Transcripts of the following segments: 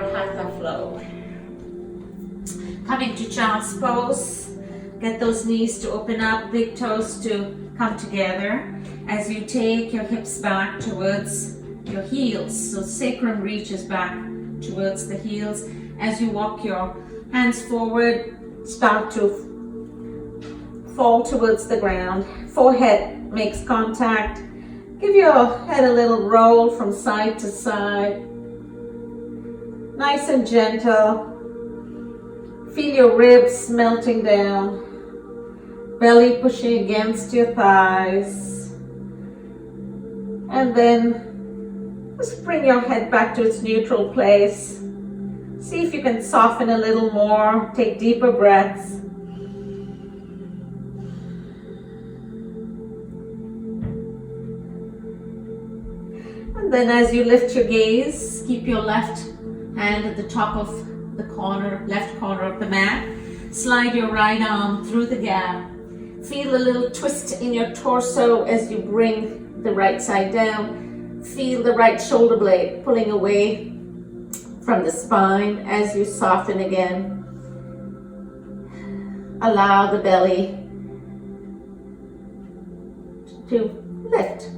our Hatha flow. Coming to child's pose. Get those knees to open up, big toes to come together. As you take your hips back towards your heels, so sacrum reaches back towards the heels. As you walk your hands forward, start to fall towards the ground. Forehead makes contact. Give your head a little roll from side to side. Nice and gentle. Feel your ribs melting down. Belly pushing against your thighs. And then just bring your head back to its neutral place. See if you can soften a little more. Take deeper breaths. And then as you lift your gaze, keep your left hand at the top of the corner, left corner of the mat. Slide your right arm through the gap. Feel a little twist in your torso as you bring the right side down. Feel the right shoulder blade pulling away from the spine as you soften again. Allow the belly to lift.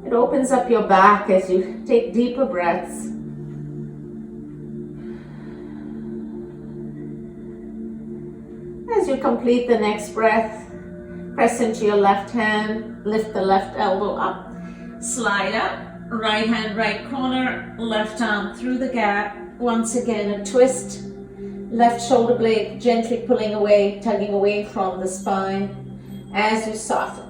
It opens up your back as you take deeper breaths. As you complete the next breath, press into your left hand, lift the left elbow up, slide up, right hand, right corner, left arm through the gap. Once again, a twist, left shoulder blade gently pulling away, tugging away from the spine as you soften.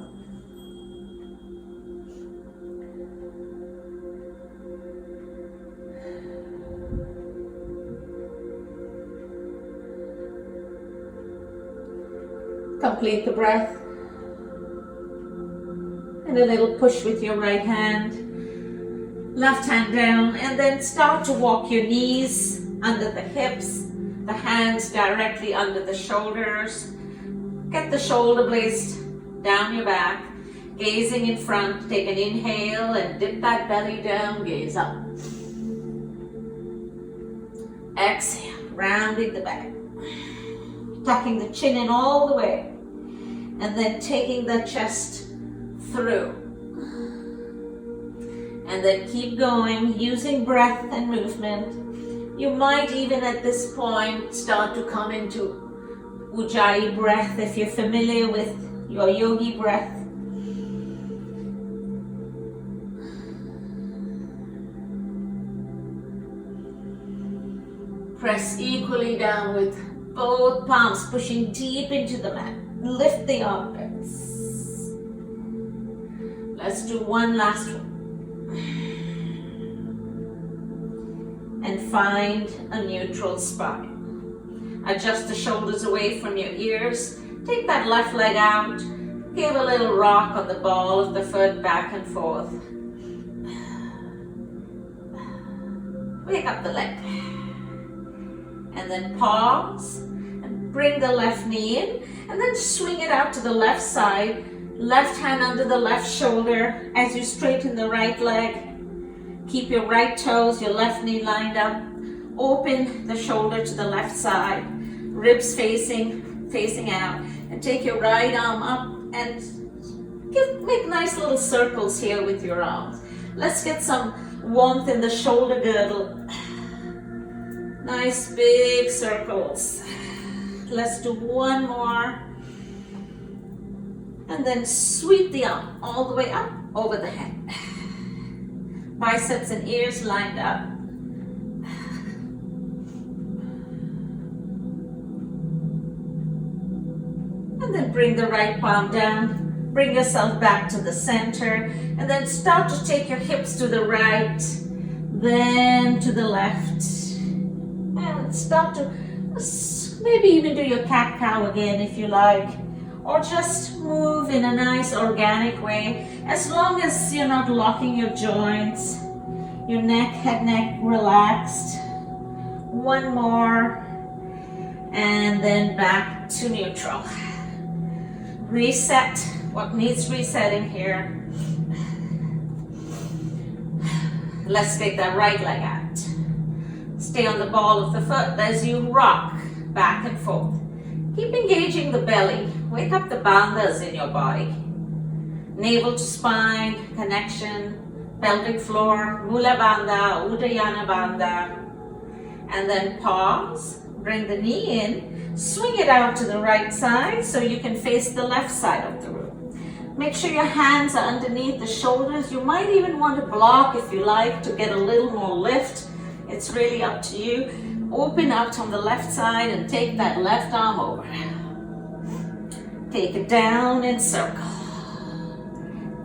Complete the breath. And a little push with your right hand. Left hand down, and then start to walk your knees under the hips, the hands directly under the shoulders. Get the shoulder blades down your back, gazing in front. Take an inhale and dip that belly down, gaze up. Exhale, rounding the back. Tucking the chin in all the way, and then taking the chest through. And then keep going, using breath and movement. You might even at this point start to come into Ujjayi breath if you're familiar with your yogi breath. Press equally down with both palms pushing deep into the mat. Lift the armpits. Let's do one last one. And find a neutral spine. Adjust the shoulders away from your ears. Take that left leg out. Give a little rock on the ball of the foot back and forth. Wake up the leg. And then pause and bring the left knee in and then swing it out to the left side. Left hand under the left shoulder as you straighten the right leg. Keep your right toes, your left knee lined up. Open the shoulder to the left side. Ribs facing out. And take your right arm up and make nice little circles here with your arms. Let's get some warmth in the shoulder girdle. Nice big circles. Let's do one more. And then sweep the arm all the way up over the head. Biceps and ears lined up. And then bring the right palm down. Bring yourself back to the center. And then start to take your hips to the right, then to the left. And start to maybe even do your cat-cow again if you like. Or just move in a nice organic way. As long as you're not locking your joints. Your neck, head neck relaxed. One more. And then back to neutral. Reset what needs resetting here. Let's take that right leg out. Stay on the ball of the foot as you rock back and forth. Keep engaging the belly. Wake up the bandhas in your body. Navel to spine, connection, pelvic floor, Mula Bandha, Uddiyana Bandha. And then pause, bring the knee in, swing it out to the right side so you can face the left side of the room. Make sure your hands are underneath the shoulders. You might even want to block if you like to get a little more lift. It's really up to you. Open out on the left side and take that left arm over. Take it down in circle.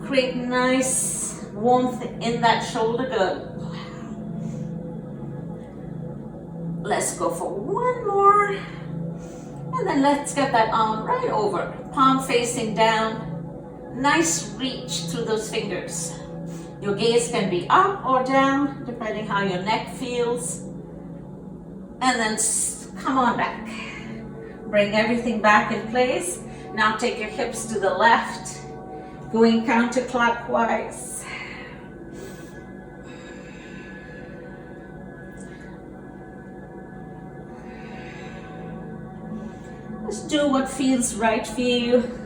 Create nice warmth in that shoulder girdle. Let's go for one more. And then let's get that arm right over. Palm facing down. Nice reach through those fingers. Your gaze can be up or down, depending how your neck feels. And then come on back. Bring everything back in place. Now take your hips to the left, going counterclockwise. Just do what feels right for you.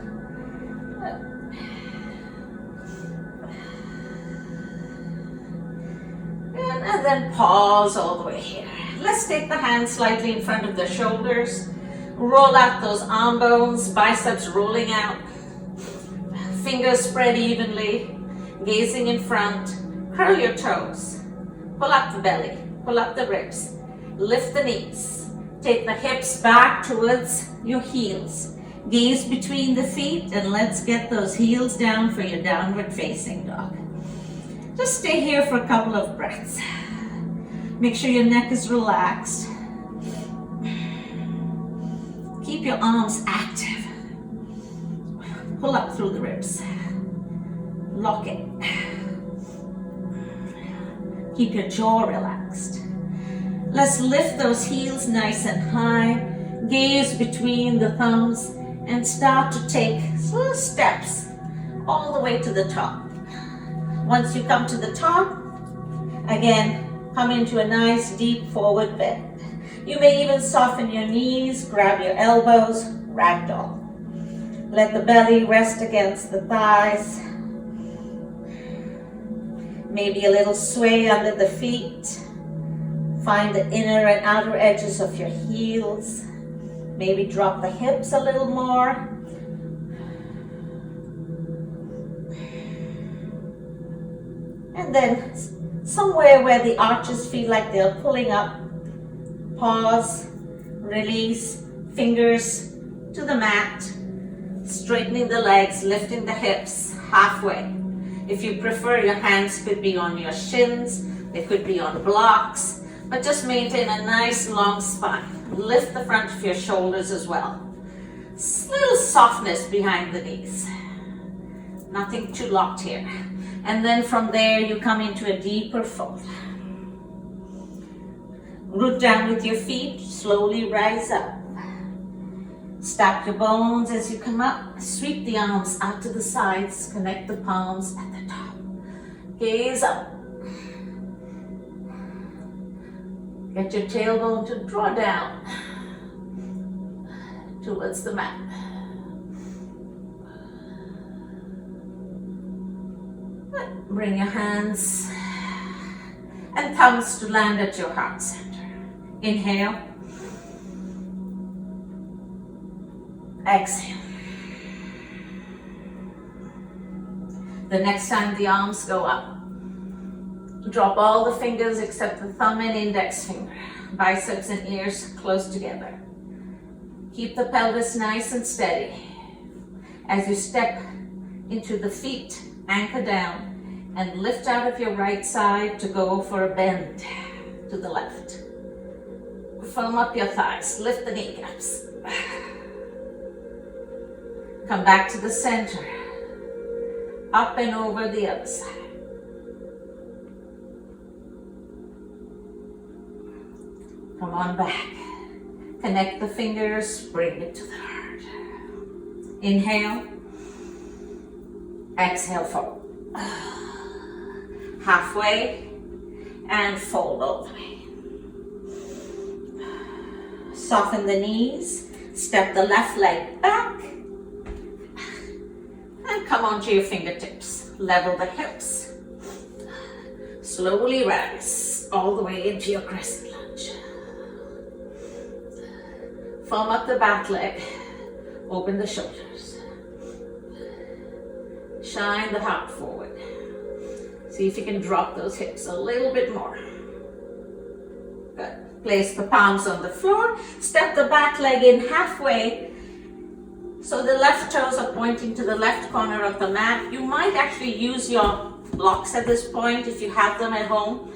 And then pause all the way here. Let's take the hands slightly in front of the shoulders. Roll out those arm bones, biceps rolling out. Fingers spread evenly, gazing in front. Curl your toes. Pull up the belly, pull up the ribs. Lift the knees. Take the hips back towards your heels. Gaze between the feet and let's get those heels down for your downward facing dog. Just stay here for a couple of breaths. Make sure your neck is relaxed. Keep your arms active. Pull up through the ribs. Lock it. Keep your jaw relaxed. Let's lift those heels nice and high. Gaze between the thumbs and start to take slow steps all the way to the top. Once you come to the top, again, come into a nice deep forward bend. You may even soften your knees, grab your elbows, ragdoll. Let the belly rest against the thighs. Maybe a little sway under the feet. Find the inner and outer edges of your heels. Maybe drop the hips a little more. And then somewhere where the arches feel like they're pulling up, pause, release, fingers to the mat, straightening the legs, lifting the hips halfway. If you prefer, your hands could be on your shins, they could be on blocks, but just maintain a nice long spine. Lift the front of your shoulders as well. Little softness behind the knees. Nothing too locked here. And then from there, you come into a deeper fold. Root down with your feet, slowly rise up. Stack your bones as you come up. Sweep the arms out to the sides, connect the palms at the top. Gaze up. Get your tailbone to draw down towards the mat. Bring your hands and thumbs to land at your heart center. Inhale. Exhale. The next time the arms go up, drop all the fingers except the thumb and index finger. Biceps and ears close together. Keep the pelvis nice and steady. As you step into the feet, anchor down and lift out of your right side to go for a bend to the left. Firm up your thighs, lift the kneecaps. Come back to the center. Up and over the other side. Come on back. Connect the fingers, bring it to the heart. Inhale. Exhale, forward. Halfway. and fold all the way. Soften the knees, step the left leg back, and come onto your fingertips. Level the hips. Slowly rise all the way into your crescent lunge. Firm up the back leg, open the shoulders. Shine the heart forward. See if you can drop those hips a little bit more. Good. Place the palms on the floor, step the back leg in halfway. So the left toes are pointing to the left corner of the mat. You might actually use your blocks at this point if you have them at home.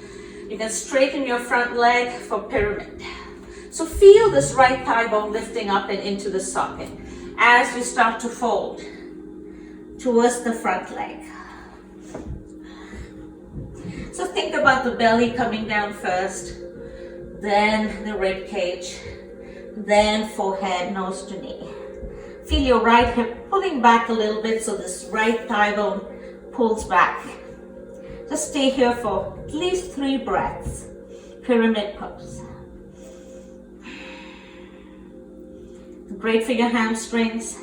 You can straighten your front leg for pyramid. So feel this right thigh bone lifting up and into the socket as you start to fold towards the front leg. So think about the belly coming down first, then the rib cage, then forehead, nose to knee. Feel your right hip pulling back a little bit so this right thigh bone pulls back. Just stay here for at least 3 breaths. Pyramid pose. Great for your hamstrings.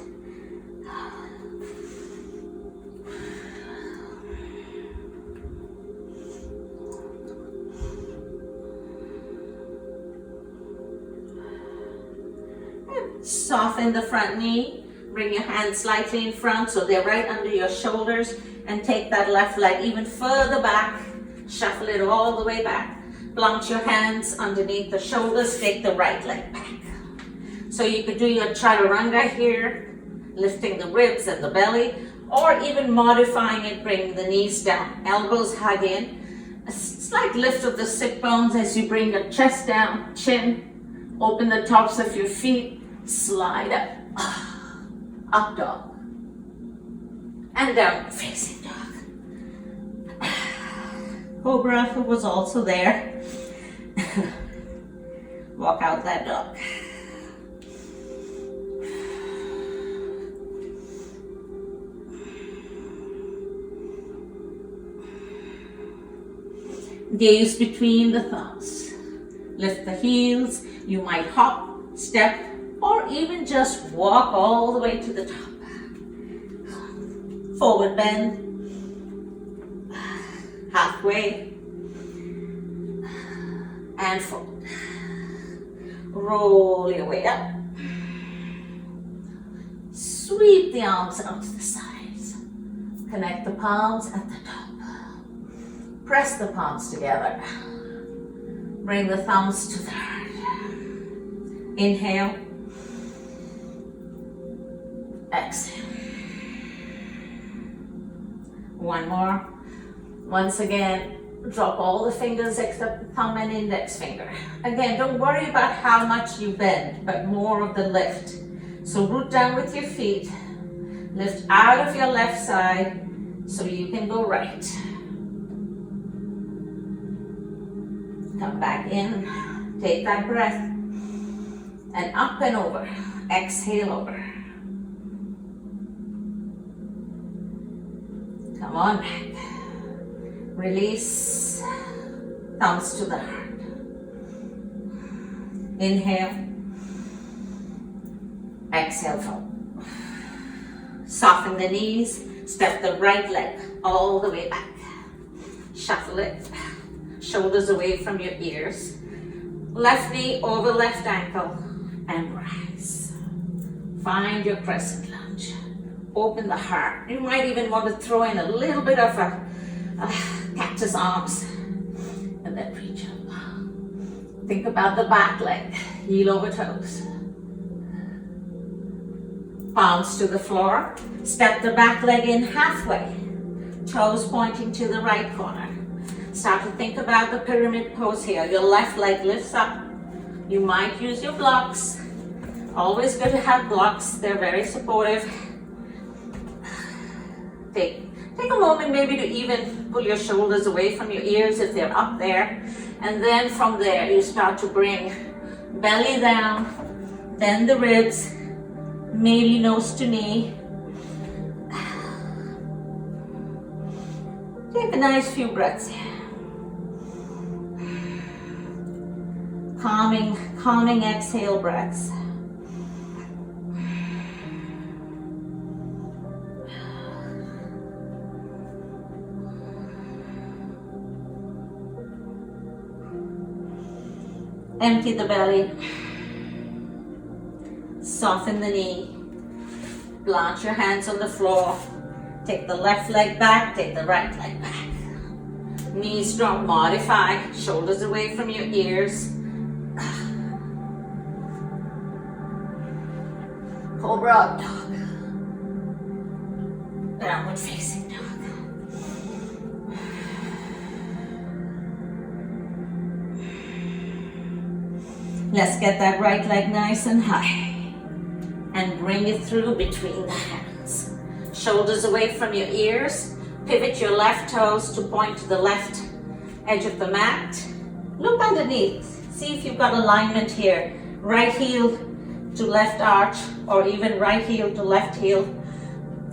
Soften the front knee. Bring your hands slightly in front so they're right under your shoulders, and take that left leg even further back. Shuffle it all the way back. Plant your hands underneath the shoulders. Take the right leg back. So you could do your chaturanga here, lifting the ribs and the belly, or even modifying it, bring the knees down, elbows hug in. A slight lift of the sit bones as you bring your chest down, chin, open the tops of your feet, slide up, up dog, and down facing dog. Cobra was also there. Walk out that dog. Gaze between the thumbs. Lift the heels. You might hop, step, or even just walk all the way to the top. Forward bend. Halfway. And forward. Roll your way up. Sweep the arms out to the sides. Connect the palms at the top. Press the palms together. Bring the thumbs to the heart. Inhale. Exhale. One more. Once again, drop all the fingers except the thumb and index finger. Again, don't worry about how much you bend, but more of the lift. So root down with your feet. Lift out of your left side so you can go right. Come back in, take that breath, and up and over. Exhale over. Come on back. Release, thumbs to the heart. Inhale, exhale forward. Soften the knees, step the right leg all the way back. Shuffle it. Shoulders away from your ears. Left knee over left ankle and rise. Find your crescent lunge. Open the heart. You might even want to throw in a little bit of a cactus arms and then reach up. Think about the back leg, heel over toes. Palms to the floor. Step the back leg in halfway. Toes pointing to the right corner. Start to think about the pyramid pose here. Your left leg lifts up. You might use your blocks. Always good to have blocks. They're very supportive. Take a moment maybe to even pull your shoulders away from your ears if they're up there. And then from there you start to bring belly down, then the ribs, maybe nose to knee. Take a nice few breaths here. calming exhale breaths. Empty the belly. Soften the knee. Plant your hands on the floor. Take the left leg back, take the right leg back. Knees drop, modify. Shoulders away from your ears. Cobra up dog. Downward facing dog. Let's get that right leg nice and high. And bring it through between the hands. Shoulders away from your ears. Pivot your left toes to point to the left edge of the mat. Look underneath. See if you've got alignment here. Right heel to left arch, or even right heel to left heel.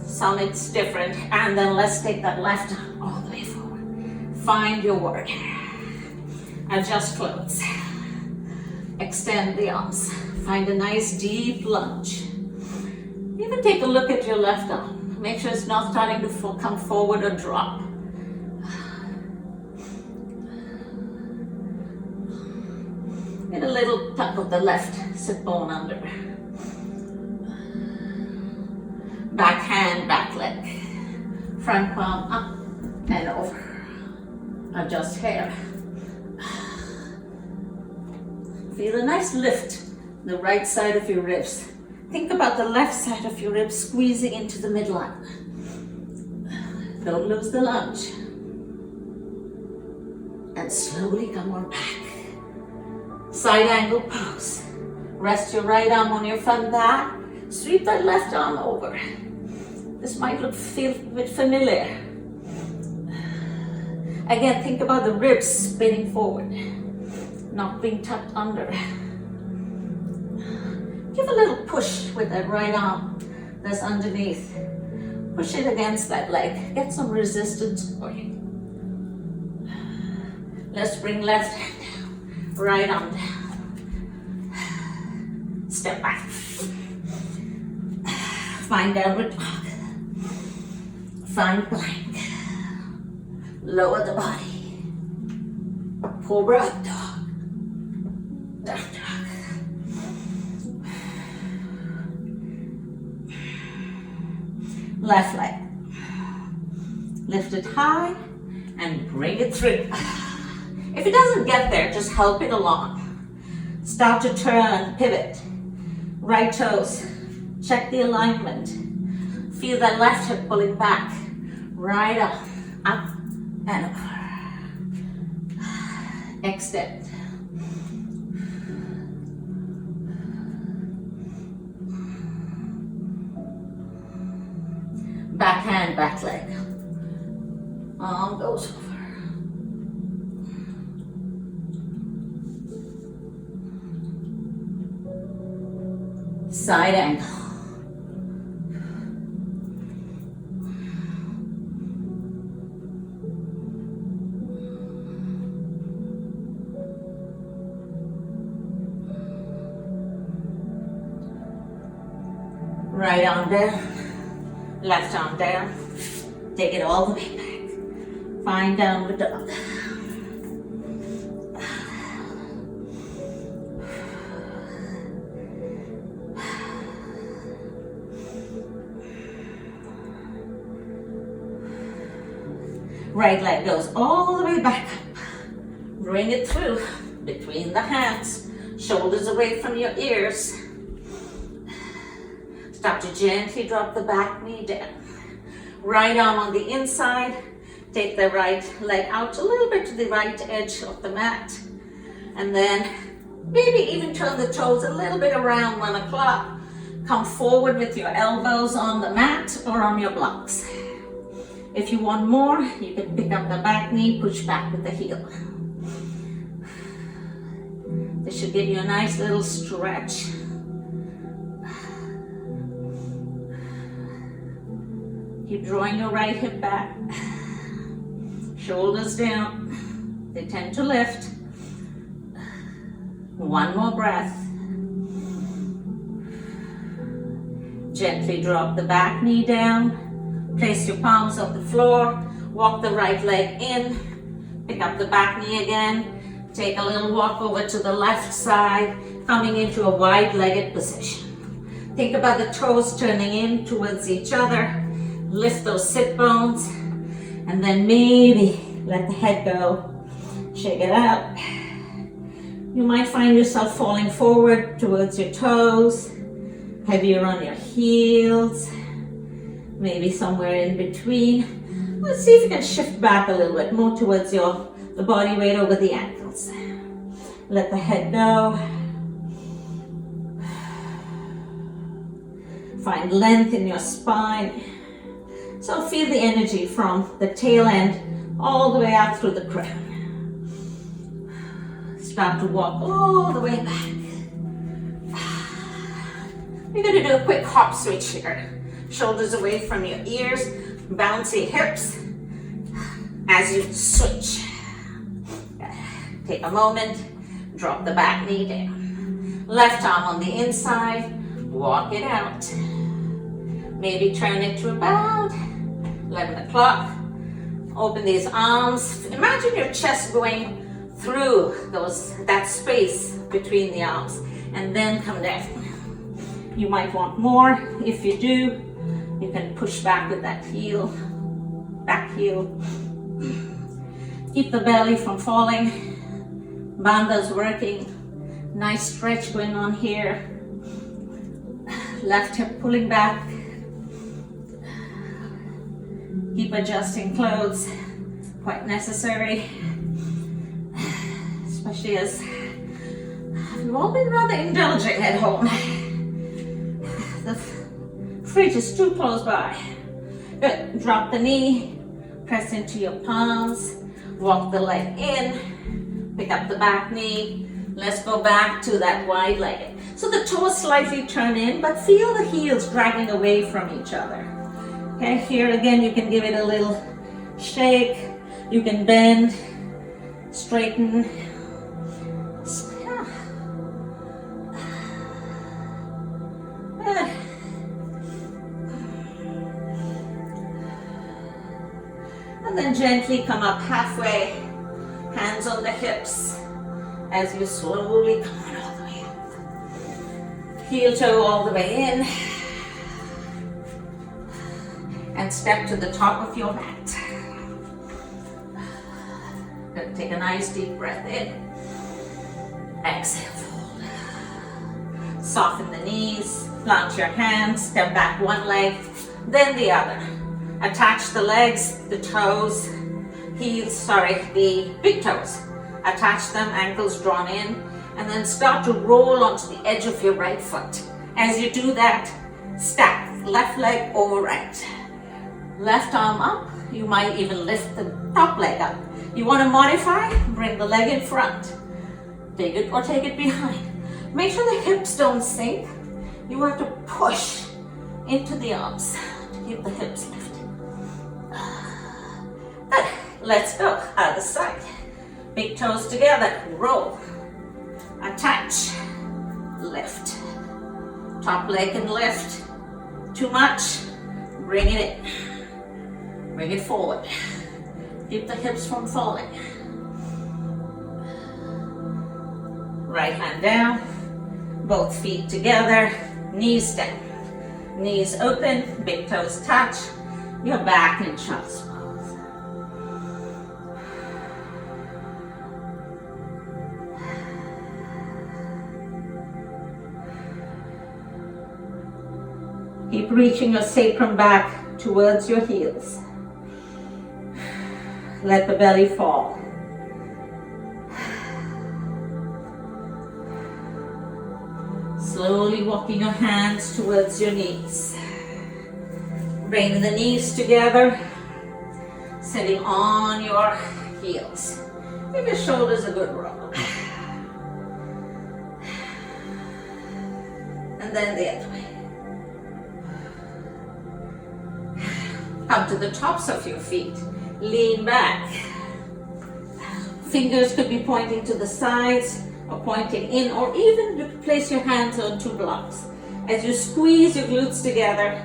Some it's different. And then let's take that left arm all the way forward. Find your word. Adjust clothes. Extend the arms. Find a nice deep lunge. Even take a look at your left arm. Make sure it's not starting to come forward or drop. Get a little tuck of the left sit bone under. Back hand, back leg. Front palm up and over. Adjust hair. Feel a nice lift the right side of your ribs. Think about the left side of your ribs squeezing into the midline. Don't lose the lunge. And slowly come on back. Side angle pose. Rest your right arm on your front back. Sweep that left arm over. This might feel a bit familiar. Again, think about the ribs spinning forward, not being tucked under. Give a little push with that right arm that's underneath. Push it against that leg. Get some resistance going. Let's bring left hand down, right arm down. Step back. Find downward dog. Find plank. Lower the body. Cobra up dog. Down dog. Left leg. Lift it high and bring it through. If it doesn't get there, just help it along. Start to turn, pivot. Right toes. Check the alignment. Feel that left hip pulling back. Right up and over. Extend. Back hand, back leg. Arm goes over. Side angle. Right arm down, left arm down. Take it all the way back. Find downward dog. Right leg goes all the way back up. Bring it through between the hands. Shoulders away from your ears. Start to gently drop the back knee down. Right arm on the inside. Take the right leg out a little bit to the right edge of the mat. And then maybe even turn the toes a little bit around 1 o'clock. Come forward with your elbows on the mat or on your blocks. If you want more, you can pick up the back knee, push back with the heel. This should give you a nice little stretch. Keep drawing your right hip back. Shoulders down. They tend to lift. One more breath. Gently drop the back knee down. Place your palms on the floor. Walk the right leg in. Pick up the back knee again. Take a little walk over to the left side, coming into a wide-legged position. Think about the toes turning in towards each other. Lift those sit bones. And then maybe let the head go. Shake it out. You might find yourself falling forward towards your toes, heavier on your heels, maybe somewhere in between. Let's see if you can shift back a little bit more towards the body weight over the ankles. Let the head go. Find length in your spine. So feel the energy from the tail end all the way out through the crown. Start to walk all the way back. We're going to do a quick hop switch here. Shoulders away from your ears, bouncy hips as you switch. Take a moment, drop the back knee down. Left arm on the inside, walk it out. Maybe turn it to about 11 o'clock. Open these arms. Imagine your chest going through that space between the arms, and then come down. You might want more. If you do, you can push back with that heel, back heel. Keep the belly from falling. Bandha's working. Nice stretch going on here. Left hip pulling back. Keep adjusting clothes, quite necessary. Especially as we've all been rather indulging at home. The fridge is too close by. Good. Drop the knee, press into your palms, walk the leg in, pick up the back knee. Let's go back to that wide legged. So the toes slightly turn in, but feel the heels dragging away from each other. Okay, here again you can give it a little shake. You can bend, straighten. And then gently come up halfway, hands on the hips as you slowly come on all the way up. Heel toe all the way in. And step to the top of your mat. Good. Take a nice deep breath in. Exhale, fold. Soften the knees, plant your hands, step back one leg, then the other. Attach the legs, the toes, the big toes. Attach them, ankles drawn in, and then start to roll onto the edge of your right foot. As you do that, stack left leg over right. Left arm up, you might even lift the top leg up. You want to modify, bring the leg in front. Take it or take it behind. Make sure the hips don't sink. You have to push into the arms to keep the hips lifted. Good. Let's go. Other side. Big toes together. Roll. Attach. Lift. Top leg can lift. Too much. Bring it in. Bring it forward. Keep the hips from falling. Right hand down. Both feet together. Knees down. Knees open. Big toes touch. Your back in child's pose. Keep reaching your sacrum back towards your heels. Let the belly fall. Slowly walking your hands towards your knees. Bring the knees together, sitting on your heels. Give your shoulders a good roll. And then the other way. Come to the tops of your feet. Lean back. Fingers could be pointing to the sides. or pointing in, or even you can place your hands on 2 blocks. As you squeeze your glutes together,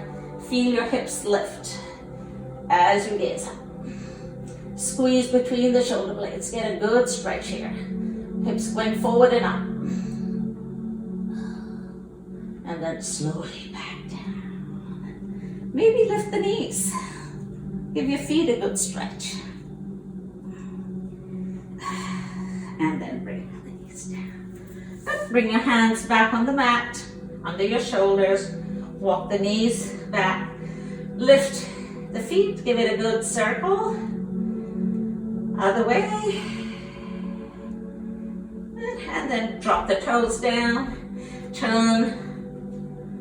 feel your hips lift as you gaze up. Squeeze between the shoulder blades, get a good stretch here. Hips going forward and up. And then slowly back down. Maybe lift the knees. Give your feet a good stretch. And then bring the knees down. And bring your hands back on the mat, under your shoulders. Walk the knees back. Lift the feet, give it a good circle. Other way. And then drop the toes down. Turn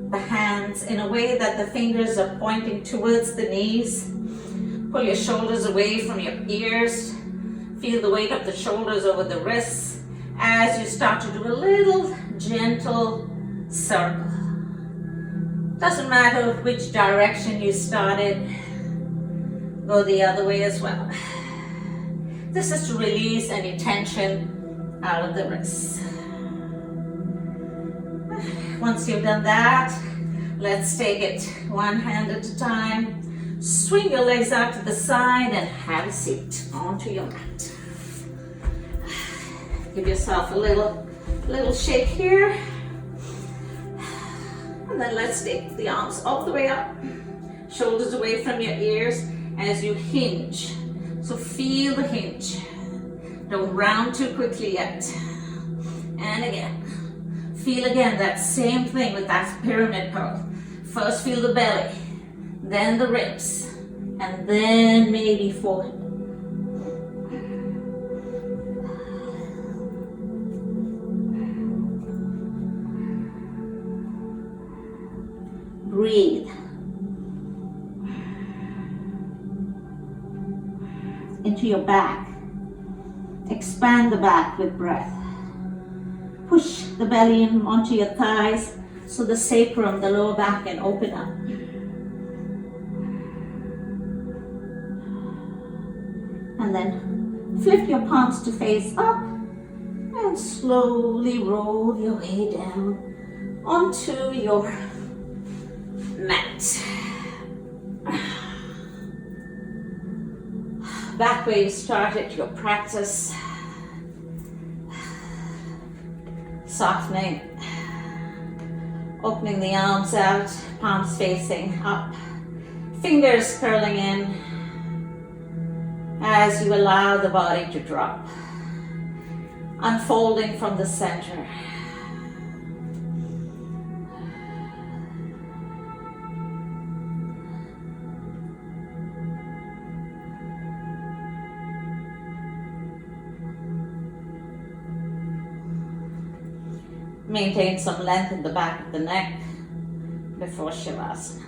the hands in a way that the fingers are pointing towards the knees. Pull your shoulders away from your ears. Feel the weight of the shoulders over the wrists as you start to do a little gentle circle. Doesn't matter which direction you started, go the other way as well. This is to release any tension out of the wrists. Once you've done that, let's take it one hand at a time. Swing your legs out to the side and have a seat onto your mat. Give yourself a little shake here. And then let's take the arms all the way up, shoulders away from your ears as you hinge. So feel the hinge. Don't round too quickly yet. And again. Feel again that same thing with that pyramid curl. First feel the belly, then the ribs, and then maybe forehead. Breathe. Into your back. Expand the back with breath. Push the belly in onto your thighs so the sacrum, the lower back, can open up. And then flip your palms to face up and slowly roll your way down onto your mat. Back where you started your practice. Softening, opening the arms out, palms facing up, fingers curling in as you allow the body to drop, unfolding from the center. Maintain some length in the back of the neck before Shavasana.